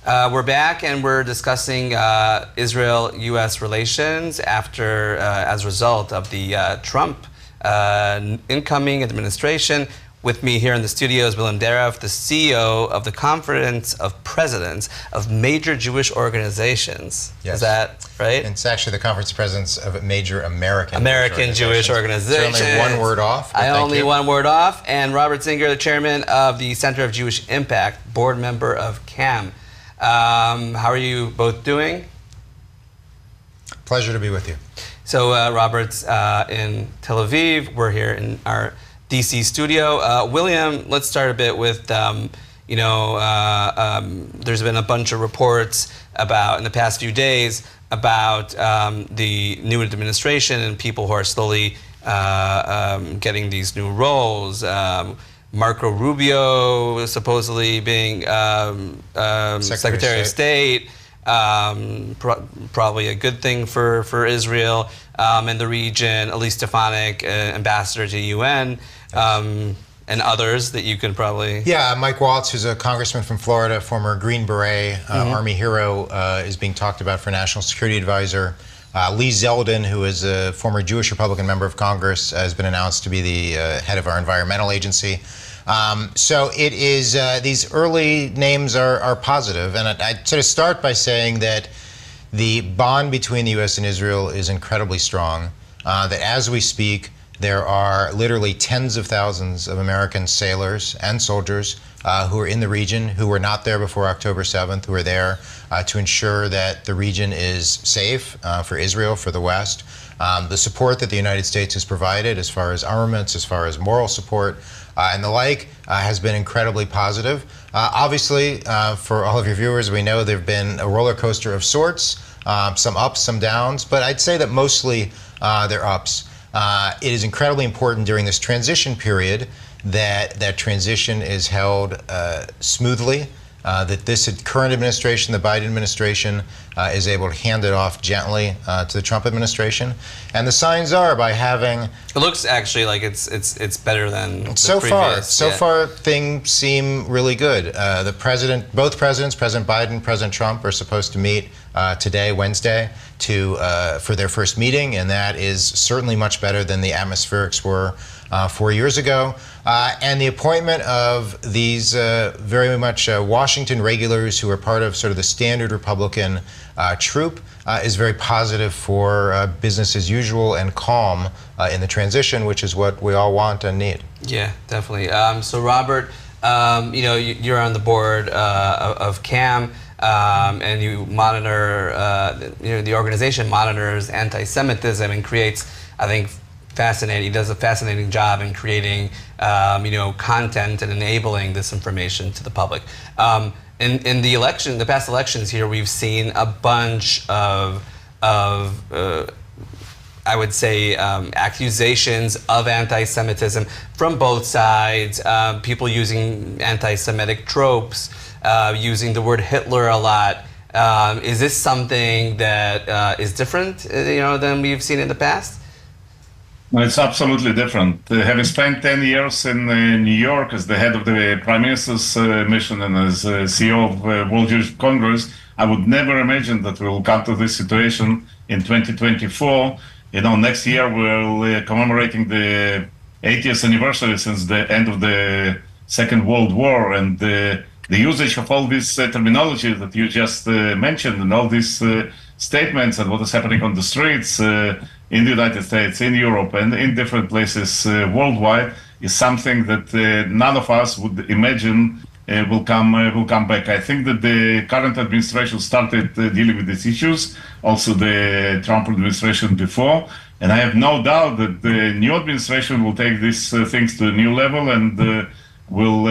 We're back and we're discussing Israel-U.S. relations after, as a result of the Trump incoming administration. With me here in the studio is Daroff, the CEO of the Conference of Presidents of Major Jewish Organizations. Yes. Is that right? It's actually the Conference of Presidents of major American Jewish Organizations. So only one word off. Only one word off. And Robert Zinger, the chairman of the Center of Jewish Impact, board member of CAM. How are you both doing? Pleasure to be with you. So Robert's in Tel Aviv. We're here in our DC studio. William, let's start a bit with, there's been a bunch of reports about, in the past few days, about the new administration and people who are slowly getting these new roles. Marco Rubio supposedly being Secretary of State. Probably a good thing for Israel and the region. Elise Stefanik, ambassador to the UN, and others that you can probably... Yeah, Mike Waltz, who's a congressman from Florida, former Green Beret, Army hero, is being talked about for National Security Advisor. Lee Zeldin, who is a former Jewish Republican member of Congress, has been announced to be the head of our environmental agency. So it is, these early names are positive, and I'd sort of start by saying that the bond between the U.S. and Israel is incredibly strong, that as we speak, there are literally tens of thousands of American sailors and soldiers who are in the region, who were not there before October 7th, who are there to ensure that the region is safe for Israel, for the West. The support that the United States has provided as far as armaments, as far as moral support, and the like, has been incredibly positive. Obviously, for all of your viewers, we know there have been a roller coaster of sorts, some ups, some downs, but I'd say that mostly they're ups. It is incredibly important during this transition period that transition is held smoothly, that this current administration, the Biden administration, is able to hand it off gently to the Trump administration. And the signs are by having... It looks actually like it's better than the so previous. So far, things seem really good. Both presidents, President Biden, President Trump, are supposed to meet today, Wednesday, for their first meeting, and that is certainly much better than the atmospherics were 4 years ago. And the appointment of these very much Washington regulars who are part of sort of the standard Republican troop is very positive for business as usual and calm in the transition, which is what we all want and need. Yeah, definitely. So Robert, you're on the board of CAM, and you monitor, the organization monitors anti-Semitism and creates, I think, he does a fascinating job in creating, content and enabling this information to the public. In the past elections here, we've seen a bunch of I would say, accusations of anti-Semitism from both sides, people using anti-Semitic tropes, using the word Hitler a lot. Is this something that is different, than we've seen in the past? No, it's absolutely different. Having spent 10 years in New York as the head of the Prime Minister's mission and as CEO of World Jewish Congress, I would never imagine that we will come to this situation in 2024. Next year we're commemorating the 80th anniversary since the end of the Second World War, and the usage of all this terminology that you just mentioned, and all these statements and what is happening on the streets in the United States, in Europe, and in different places worldwide, is something that none of us would imagine will come back. I think that the current administration started dealing with these issues, also the Trump administration before, and I have no doubt that the new administration will take these things to a new level and will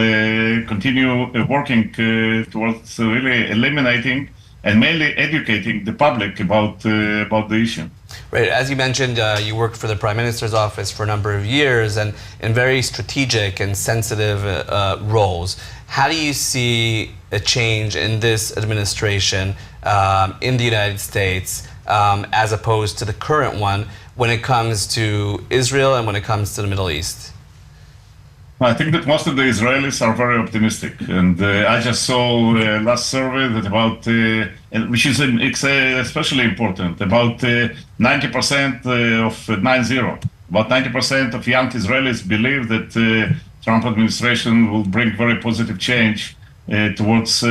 continue working towards really eliminating and mainly educating the public about the issue. Right, as you mentioned, you worked for the Prime Minister's office for a number of years and in very strategic and sensitive roles. How do you see a change in this administration in the United States as opposed to the current one when it comes to Israel and when it comes to the Middle East? I think that most of the Israelis are very optimistic, and I just saw last survey that about, which is especially important, about 90% of 90, about 90% of young Israelis believe that Trump administration will bring very positive change towards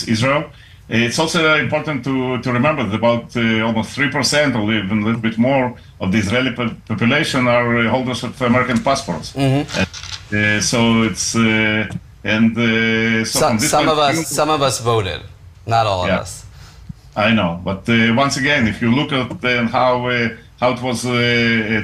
Israel. It's also important to remember that about almost 3% or even a little bit more of the Israeli population are holders of American passports. Mm-hmm. So it's so some of us voted, not all of us. I know, but once again, if you look at how it was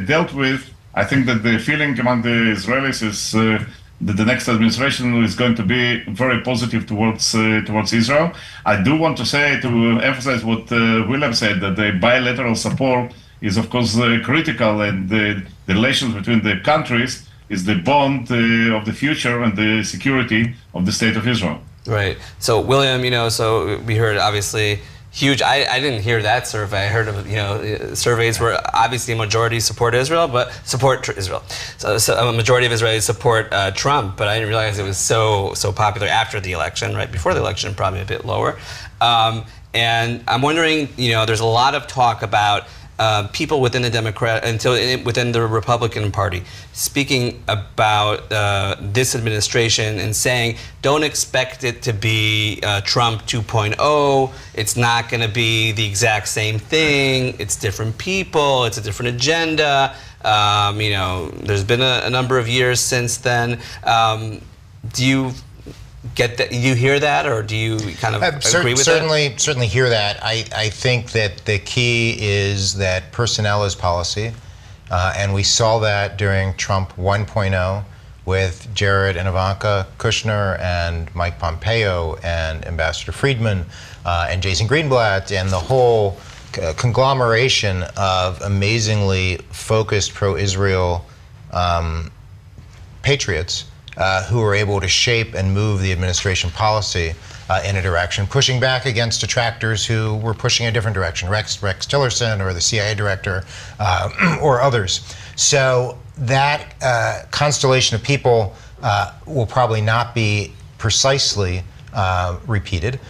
dealt with, I think that the feeling among the Israelis is that the next administration is going to be very positive towards Israel. I do want to say, to emphasize what William said, that the bilateral support is of course critical, and the relations between the countries is the bond of the future and the security of the state of Israel. Right. So William, so we heard obviously huge. I didn't hear that survey. I heard of surveys where obviously a majority support Israel, but support Israel. So a majority of Israelis support Trump, but I didn't realize it was so popular after the election. Right before the election, probably a bit lower. And I'm wondering, there's a lot of talk about people within the within the Republican Party speaking about this administration and saying, don't expect it to be Trump 2.0. It's not going to be the exact same thing. It's different people. It's a different agenda. There's been a number of years since then. Do you get that? You hear that, or do you kind of agree with that? Certainly hear that. I think that the key is that personnel is policy, and we saw that during Trump 1.0 with Jared and Ivanka Kushner and Mike Pompeo and Ambassador Friedman and Jason Greenblatt and the whole conglomeration of amazingly focused pro-Israel patriots who were able to shape and move the administration policy in a direction, pushing back against detractors who were pushing a different direction, Rex Tillerson or the CIA director or others. So that constellation of people will probably not be precisely repeated.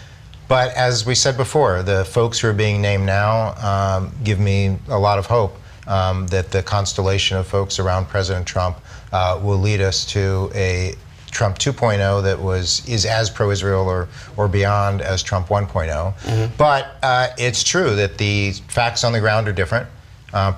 But as we said before, the folks who are being named now give me a lot of hope that the constellation of folks around President Trump will lead us to a Trump 2.0 that is as pro-Israel or beyond as Trump 1.0. Mm-hmm. But it's true that the facts on the ground are different.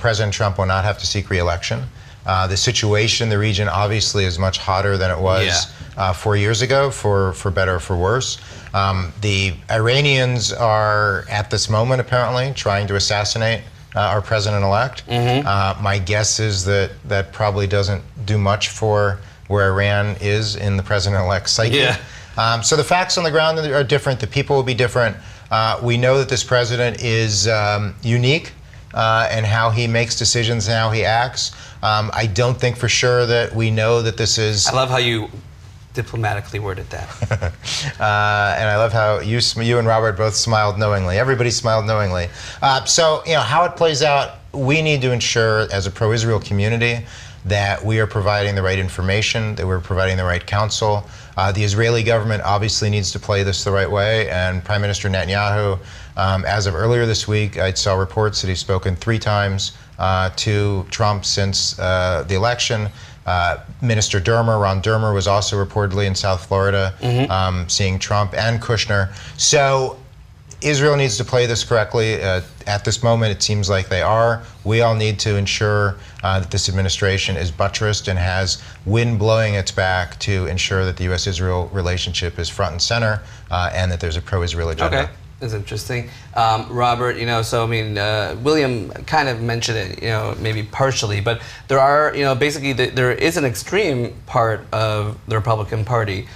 President Trump will not have to seek re-election. The situation in the region obviously is much hotter than it was 4 years ago, for better or for worse. The Iranians are, at this moment apparently, trying to assassinate our president-elect. Mm-hmm. My guess is that probably doesn't do much for where Iran is in the president-elect's psyche. Yeah. So the facts on the ground are different. The people will be different. We know that this president is unique in how he makes decisions and how he acts. I don't think for sure that we know that this is... I love how you diplomatically worded that. And I love how you and Robert both smiled knowingly. Everybody smiled knowingly. So, how it plays out, we need to ensure as a pro-Israel community that we are providing the right information, that we're providing the right counsel. The Israeli government obviously needs to play this the right way, and Prime Minister Netanyahu, as of earlier this week, I saw reports that he's spoken 3 times to Trump since the election. Minister Ron Dermer was also reportedly in South Florida, mm-hmm. Seeing Trump and Kushner. So Israel needs to play this correctly. At this moment, it seems like they are. We all need to ensure that this administration is buttressed and has wind blowing its back to ensure that the U.S. Israel relationship is front and center and that there's a pro-Israel agenda. Okay. That's interesting. Robert, William kind of mentioned it, maybe partially, but there are, basically there is an extreme part of the Republican Party,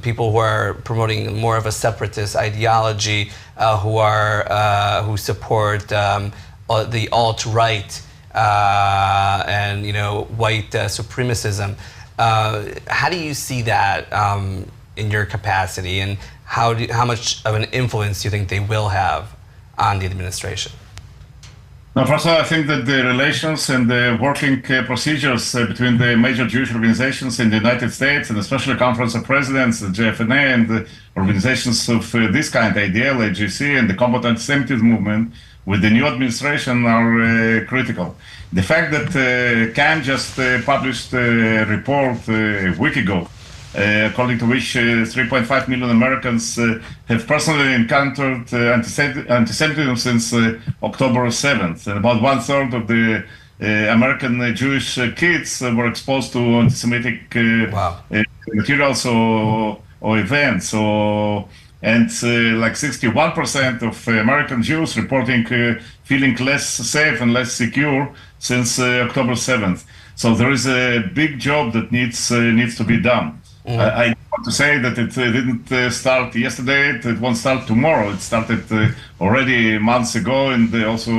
people who are promoting more of a separatist ideology, who support the alt-right and, white supremacism. How do you see that in your capacity, and how much of an influence do you think they will have on the administration? Now, first of all, I think that the relations and the working procedures between the major Jewish organizations in the United States, and especially Conference of Presidents, the JFNA, and the organizations of this kind, ADL, AGC, and the Combat Anti-Semitism movement, with the new administration are critical. The fact that CAM just published a report a week ago, according to which 3.5 million Americans have personally encountered anti-Semitism since October 7th. And about 1/3 of the American Jewish kids were exposed to anti-Semitic materials or events. And like 61% of American Jews reporting feeling less safe and less secure since October 7th. So there is a big job that needs to be done. I want to say that it didn't start yesterday, it won't start tomorrow. It started already months ago, and also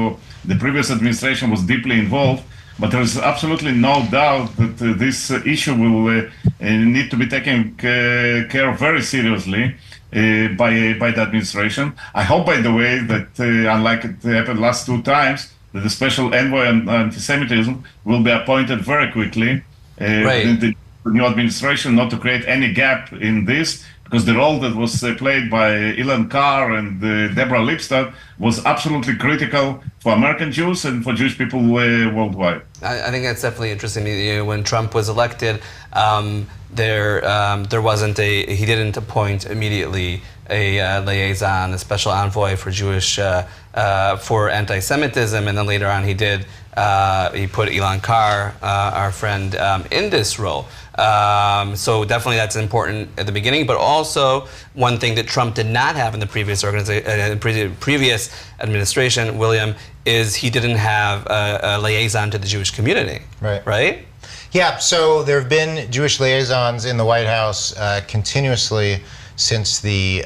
the previous administration was deeply involved. But there is absolutely no doubt that this issue will need to be taken care of very seriously by the administration. I hope, by the way, that unlike it happened last two times, that the special envoy on anti-Semitism will be appointed very quickly in the new administration, not to create any gap in this, because the role that was played by Ilan Carr and Deborah Lipstadt was absolutely critical for American Jews and for Jewish people worldwide. I think that's definitely interesting. When Trump was elected, there wasn't he didn't appoint immediately a liaison, a special envoy for Jewish for anti-Semitism, and then later on he did. He put Ilan Carr, our friend, in this role. So definitely that's important at the beginning, but also one thing that Trump did not have in the previous previous administration, William, is he didn't have a liaison to the Jewish community. Right? Yeah, so there have been Jewish liaisons in the White House continuously since the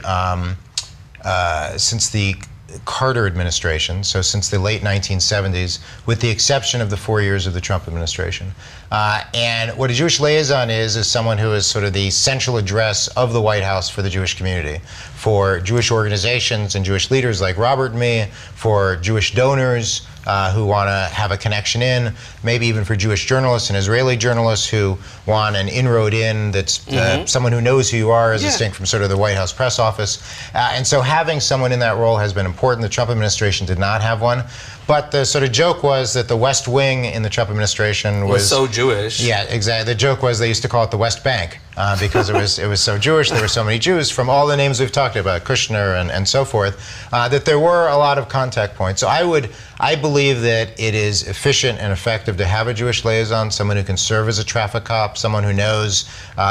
Carter administration, so since the late 1970s, with the exception of the 4 years of the Trump administration. And what a Jewish liaison is someone who is sort of the central address of the White House for the Jewish community, for Jewish organizations and Jewish leaders like Robert and me, for Jewish donors who want to have a connection in, maybe even for Jewish journalists and Israeli journalists who want an inroad in that's someone who knows who you are, as distinct from sort of the White House press office. And so having someone in that role has been important. The Trump administration did not have one. But the sort of joke was that the West Wing in the Trump administration was so Jewish. Yeah, exactly. The joke was they used to call it the West Bank because it was so Jewish. There were so many Jews from all the names we've talked about, Kushner and so forth, that there were a lot of contact points. So I believe that it is efficient and effective to have a Jewish liaison, someone who can serve as a traffic cop, someone who knows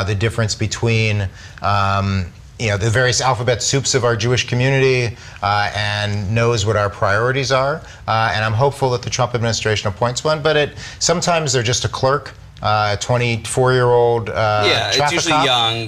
the difference between the various alphabet soups of our Jewish community and knows what our priorities are. And I'm hopeful that the Trump administration appoints one, but sometimes they're just a clerk. 24-year-old it's usually cop. young.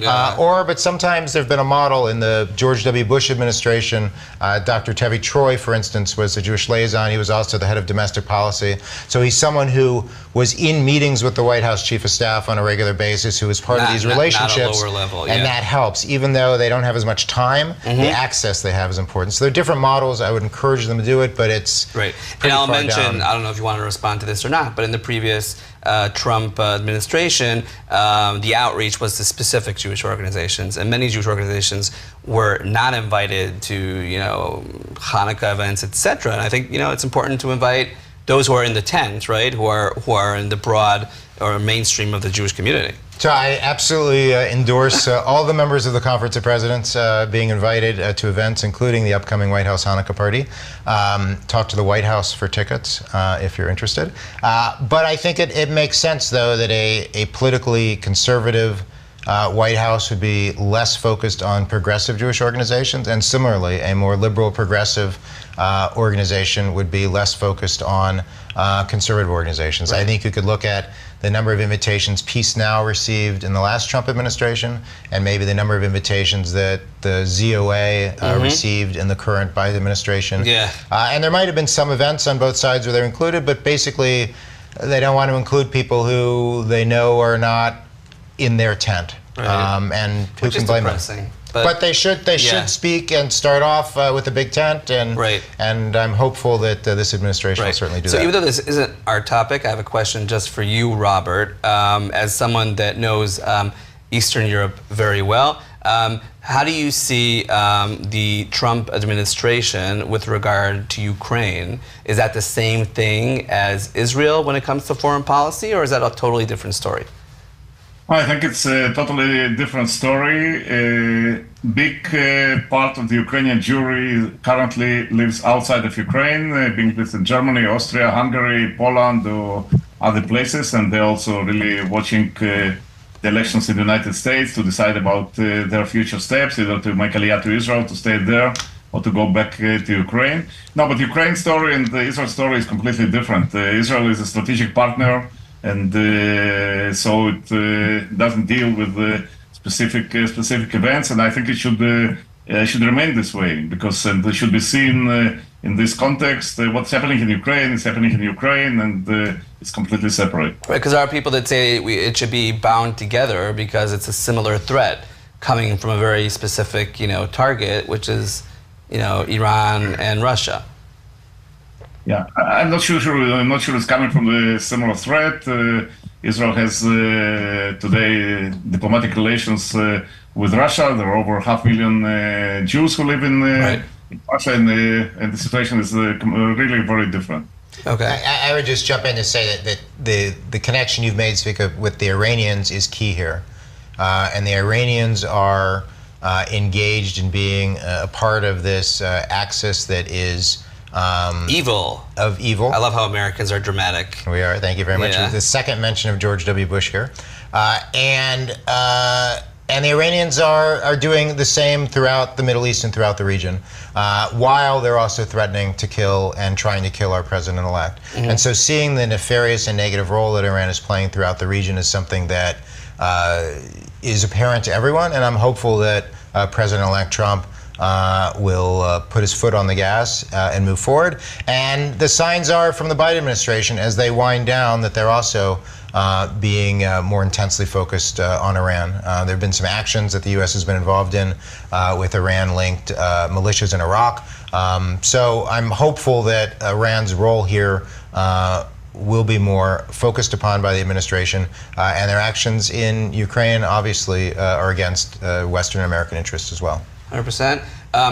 But sometimes there's been a model in the George W. Bush administration. Dr. Tevi Troy, for instance, was a Jewish liaison. He was also the head of domestic policy. So he's someone who was in meetings with the White House chief of staff on a regular basis, who was part of these relationships. Not a lower level, and that helps. Even though they don't have as much time, the access they have is important. So there are different models. I would encourage them to do it, but it's right. And I'll mention, I don't know if you want to respond to this or not, but in the previous Trump administration, the outreach was to specific Jewish organizations, and many Jewish organizations were not invited to, Hanukkah events, etc. And I think, it's important to invite those who are in the tent, right, who are in the broad or mainstream of the Jewish community. So I absolutely endorse all the members of the Conference of Presidents being invited to events, including the upcoming White House Hanukkah party. Talk to the White House for tickets if you're interested. But I think it makes sense, though, that a politically conservative White House would be less focused on progressive Jewish organizations, and similarly, a more liberal progressive organization would be less focused on conservative organizations. I think you could look at the number of invitations Peace Now received in the last Trump administration, and maybe the number of invitations that the ZOA received in the current Biden administration. And there might have been some events on both sides where they're included, but basically they don't want to include people who they know are not in their tent. And who can blame them? But they should speak and start off with a big tent, and I'm hopeful that this administration will certainly do that. So even though this isn't our topic, I have a question just for you, Robert, as someone that knows Eastern Europe very well. How do you see the Trump administration with regard to Ukraine? Is that the same thing as Israel when it comes to foreign policy, or is that a totally different story? I think it's a totally different story. A big part of the Ukrainian Jewry currently lives outside of Ukraine, being this in Germany, Austria, Hungary, Poland, or other places, and they're also really watching the elections in the United States to decide about their future steps, either to make aliyah to Israel, to stay there, or to go back to Ukraine. No, but Ukraine story and the Israel story is completely different. Israel is a strategic partner, and so it doesn't deal with specific events, and I think it should remain this way, because it should be seen in this context. What's happening in Ukraine is happening in Ukraine, and it's completely separate. Right, because there are people that say it should be bound together because it's a similar threat coming from a very specific, target, which is, Iran and Russia. Yeah, I'm not sure it's coming from a similar threat. Israel has today diplomatic relations with Russia. There are over 500,000 Jews who live in Russia, and the situation is really very different. Okay. I would just jump in to say that the connection you've made, Zvika, with the Iranians is key here. And the Iranians are engaged in being a part of this axis that is evil. I love how Americans are dramatic. We are. Thank you very much. Yeah. The second mention of George W. Bush here. And the Iranians are doing the same throughout the Middle East and throughout the region, while they're also threatening to kill and trying to kill our president-elect. Mm-hmm. And so seeing the nefarious and negative role that Iran is playing throughout the region is something that is apparent to everyone, and I'm hopeful that President-elect Trump will put his foot on the gas and move forward. And the signs are from the Biden administration as they wind down that they're also being more intensely focused on Iran. There have been some actions that the U.S. has been involved in with Iran-linked militias in Iraq. So I'm hopeful that Iran's role here will be more focused upon by the administration, and their actions in Ukraine obviously are against Western American interests as well. 100%.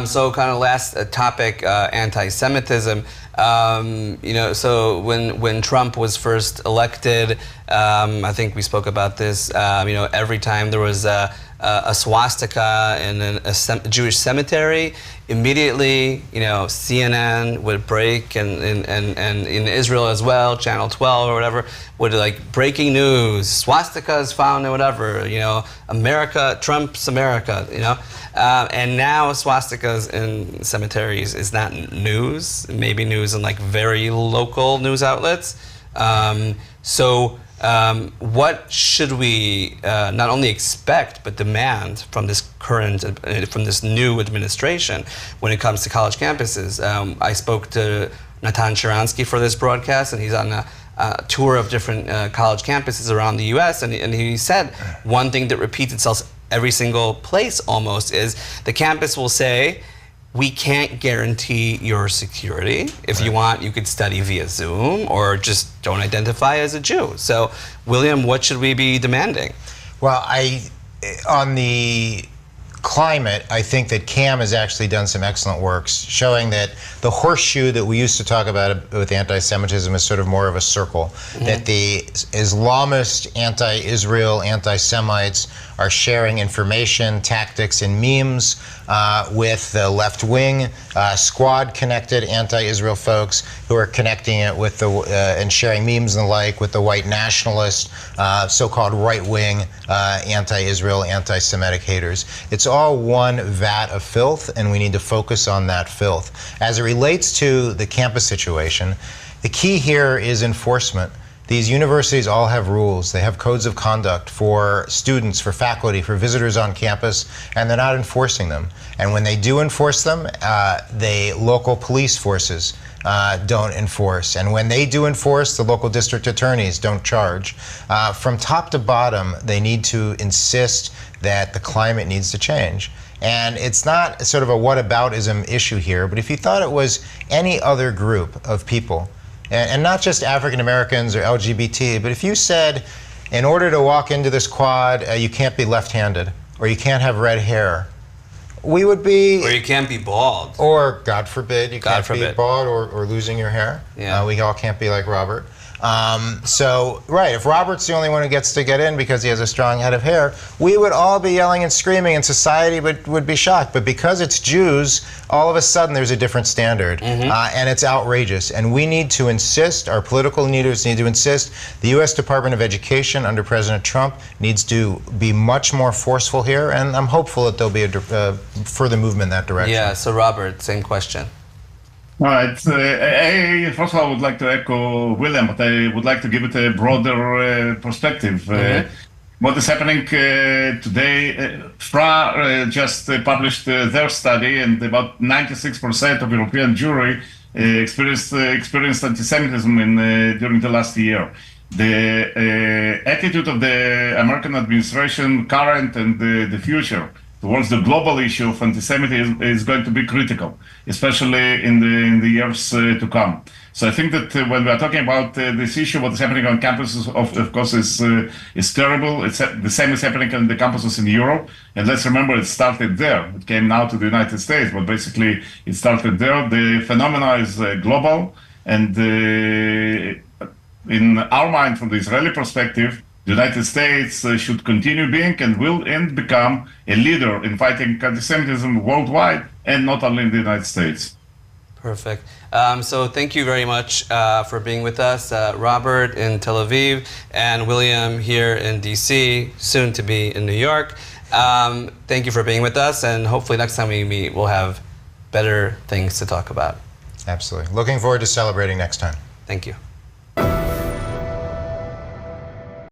So kind of last topic, anti-Semitism. So when Trump was first elected, I think we spoke about this, every time there was a swastika in a Jewish cemetery, immediately, CNN would break, and in Israel as well, Channel 12 or whatever, would breaking news, swastikas found and whatever, America, Trump's America, and now swastikas in cemeteries is not news, maybe news in very local news outlets. What should we not only expect but demand from this new administration when it comes to college campuses? I spoke to Natan Sharansky for this broadcast, and he's on a tour of different college campuses around the U.S. and he said one thing that repeats itself every single place almost is the campus will say, we can't guarantee your security. If you want, you could study via Zoom or just don't identify as a Jew. So, William, what should we be demanding? Well, on the climate, I think that CAM has actually done some excellent work showing that the horseshoe that we used to talk about with anti-Semitism is sort of more of a circle. Mm-hmm. That the Islamist, anti-Israel, anti-Semites are sharing information, tactics, and memes with the left-wing, squad-connected anti-Israel folks who are connecting it with and sharing memes and the like with the white nationalist, so-called right-wing, anti-Israel, anti-Semitic haters. It's all one vat of filth, and we need to focus on that filth. As it relates to the campus situation, the key here is enforcement. These universities all have rules. They have codes of conduct for students, for faculty, for visitors on campus, and they're not enforcing them. And when they do enforce them, local police forces don't enforce. And when they do enforce, the local district attorneys don't charge. From top to bottom, they need to insist that the climate needs to change. And it's not sort of a whataboutism issue here, but if you thought it was any other group of people, and not just African Americans or LGBT, but if you said, in order to walk into this quad, you can't be left-handed, or you can't have red hair, we would be... Or you can't be bald. Or, God forbid, you God can't forbid. be bald or losing your hair. Yeah. We all can't be like Robert. So, right, if Robert's the only one who gets to get in because he has a strong head of hair, we would all be yelling and screaming and society would be shocked. But because it's Jews, all of a sudden there's a different standard. And it's outrageous. And we need to insist, our political leaders need to insist, the U.S. Department of Education under President Trump needs to be much more forceful here. And I'm hopeful that there'll be a further movement in that direction. Yeah, so Robert, same question. All right. First of all, I would like to echo William, but I would like to give it a broader perspective. What is happening today? FRA just published their study, and about 96% of European Jewry experienced anti-Semitism during the last year. The attitude of the American administration, current and the future, towards the global issue of anti-Semitism is going to be critical, especially in the years to come. So I think that when we are talking about this issue, what is happening on campuses, of course, is terrible. It's the same is happening on the campuses in Europe. And let's remember, it started there. It came now to the United States, but basically it started there. The phenomena is global. And in our mind, from the Israeli perspective, the United States should continue being and will become a leader in fighting anti-Semitism worldwide, and not only in the United States. Perfect. So thank you very much for being with us, Robert in Tel Aviv and William here in DC, soon to be in New York. Thank you for being with us, and hopefully next time we meet, we'll have better things to talk about. Absolutely. Looking forward to celebrating next time. Thank you.